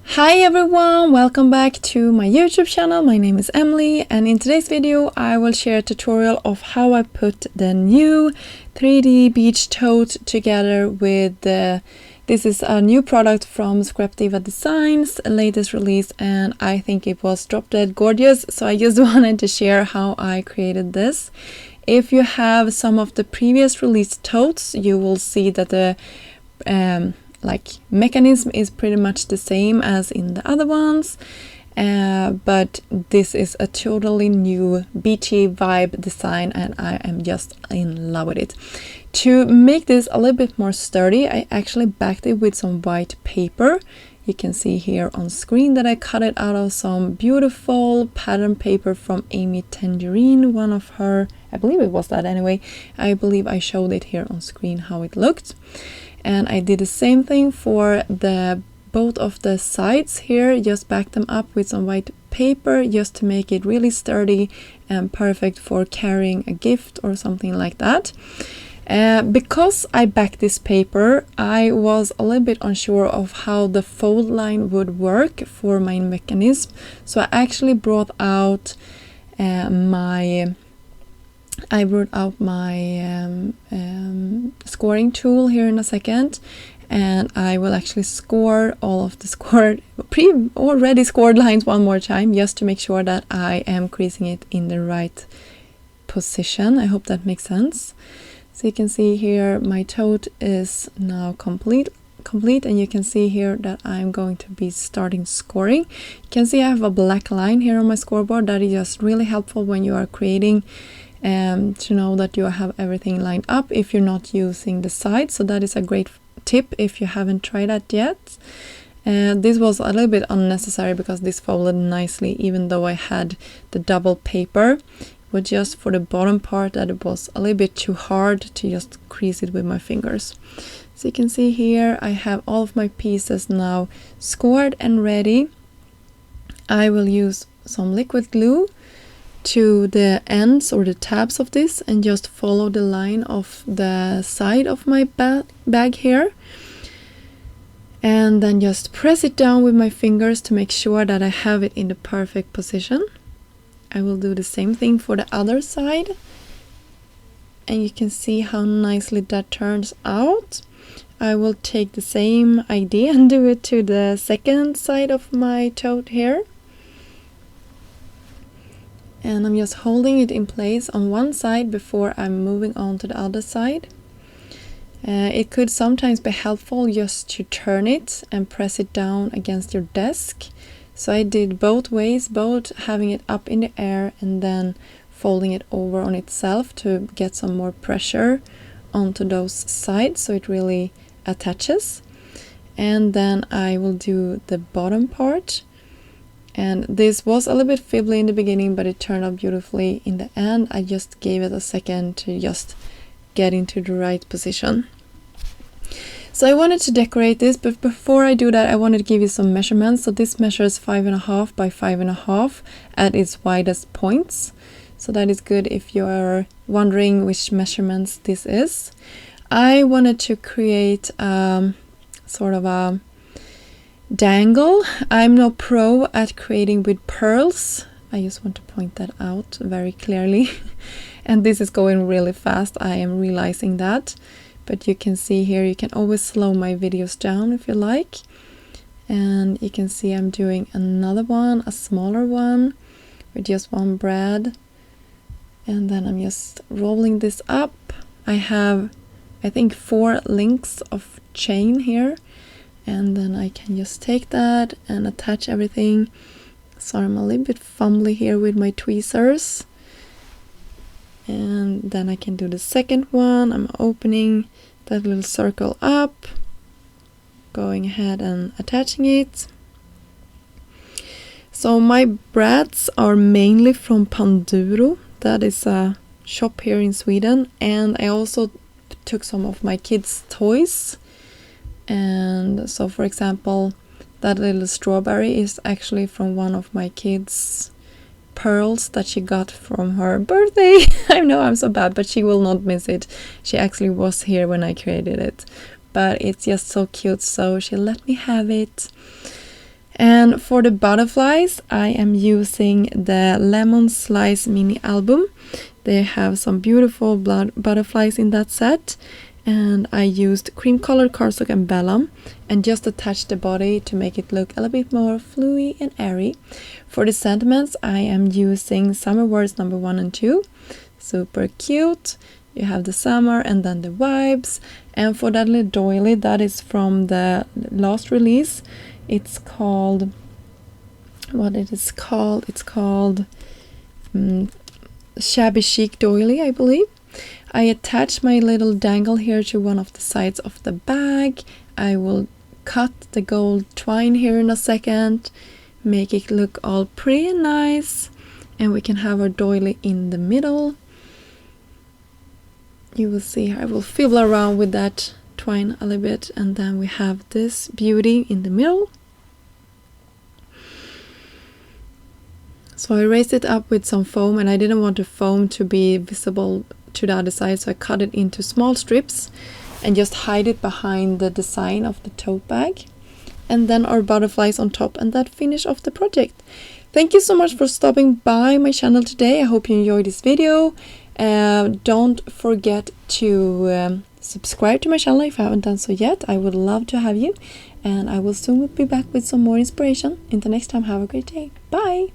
Hi everyone, welcome back to my YouTube channel. My name is Emily, and in today's video I will share a tutorial of how I put the new 3D beach tote together with this is a new product from Diva Designs, latest release, and I think it was drop dead gorgeous, so I just wanted to share how I created this. If you have some of the previous released totes, you will see that the mechanism is pretty much the same as in the other ones, but this is a totally new beachy vibe design and I am just in love with it. To make this a little bit more sturdy, I actually backed it with some white paper. You can see here on screen that I cut it out of some beautiful pattern paper from Amy Tangerine, one of her, I believe it was that anyway. I believe I showed it here on screen how it looked. And I did the same thing for both of the sides here, just back them up with some white paper just to make it really sturdy and perfect for carrying a gift or something like that. Because I backed this paper, I was a little bit unsure of how the fold line would work for my mechanism. So I actually brought out my scoring tool here in a second, and I will actually score all of the already scored lines one more time just to make sure that I am creasing it in the right position. I hope that makes sense. So you can see here my tote is now complete, and you can see here that I'm going to be starting scoring. You can see I have a black line here on my scoreboard. That is just really helpful when you are creating, to know that you have everything lined up if you're not using the side. So that is a great tip if you haven't tried that yet. This was a little bit unnecessary because this folded nicely even though I had the double paper, but just for the bottom part that it was a little bit too hard to just crease it with my fingers. So you can see here I have all of my pieces now scored and ready. I will use some liquid glue to the ends or the tabs of this and just follow the line of the side of my bag here, and then just press it down with my fingers to make sure that I have it in the perfect position. I will do the same thing for the other side, and you can see how nicely that turns out. I will take the same idea and do it to the second side of my tote here. And I'm just holding it in place on one side before I'm moving on to the other side. It could sometimes be helpful just to turn it and press it down against your desk. So I did both ways, both having it up in the air and then folding it over on itself to get some more pressure onto those sides so it really attaches. And then I will do the bottom part. And this was a little bit fiddly in the beginning, but it turned out beautifully in the end. I just gave it a second to just get into the right position. So I wanted to decorate this, but before I do that, I wanted to give you some measurements. So this measures 5.5 by 5.5 at its widest points. So that is good if you are wondering which measurements this is. I wanted to create sort of a dangle. I'm no pro at creating with pearls. I just want to point that out very clearly. And this is going really fast. I am realizing that. But you can see here, you can always slow my videos down if you like. And you can see I'm doing another one, a smaller one, with just one brad. And then I'm just rolling this up. I have, I think, 4 links of chain here. And then I can just take that and attach everything. Sorry, I'm a little bit fumbly here with my tweezers. And then I can do the second one. I'm opening that little circle up, going ahead and attaching it. So my brads are mainly from Panduro. That is a shop here in Sweden. And I also took some of my kids' toys. And so, for example, that little strawberry is actually from one of my kids' pearls that she got from her birthday. I know I'm so bad, but she will not miss it. She actually was here when I created it. But it's just so cute, so she let me have it. And for the butterflies, I am using the Lemon Slice mini album. They have some beautiful butterflies in that set. And I used cream colored cardstock and vellum and just attached the body to make it look a little bit more fluffy and airy. For the sentiments, I am using Summer Words number 1 and 2. Super cute. You have the summer and then the vibes. And for that little doily, that is from the last release. It's called, what it is called? It's called Shabby Chic Doily, I believe. I attach my little dangle here to one of the sides of the bag. I will cut the gold twine here in a second, make it look all pretty and nice, and we can have our doily in the middle. You will see I will fiddle around with that twine a little bit, and then we have this beauty in the middle. So I raised it up with some foam, and I didn't want the foam to be visible to the other side, so I cut it into small strips and just hide it behind the design of the tote bag. And then our butterflies on top, and that finish off the project. Thank you so much for stopping by my channel today. I hope you enjoyed this video. Don't forget to subscribe to my channel if you haven't done so yet. I would love to have you, and I will soon be back with some more inspiration. Until next time, have a great day. Bye!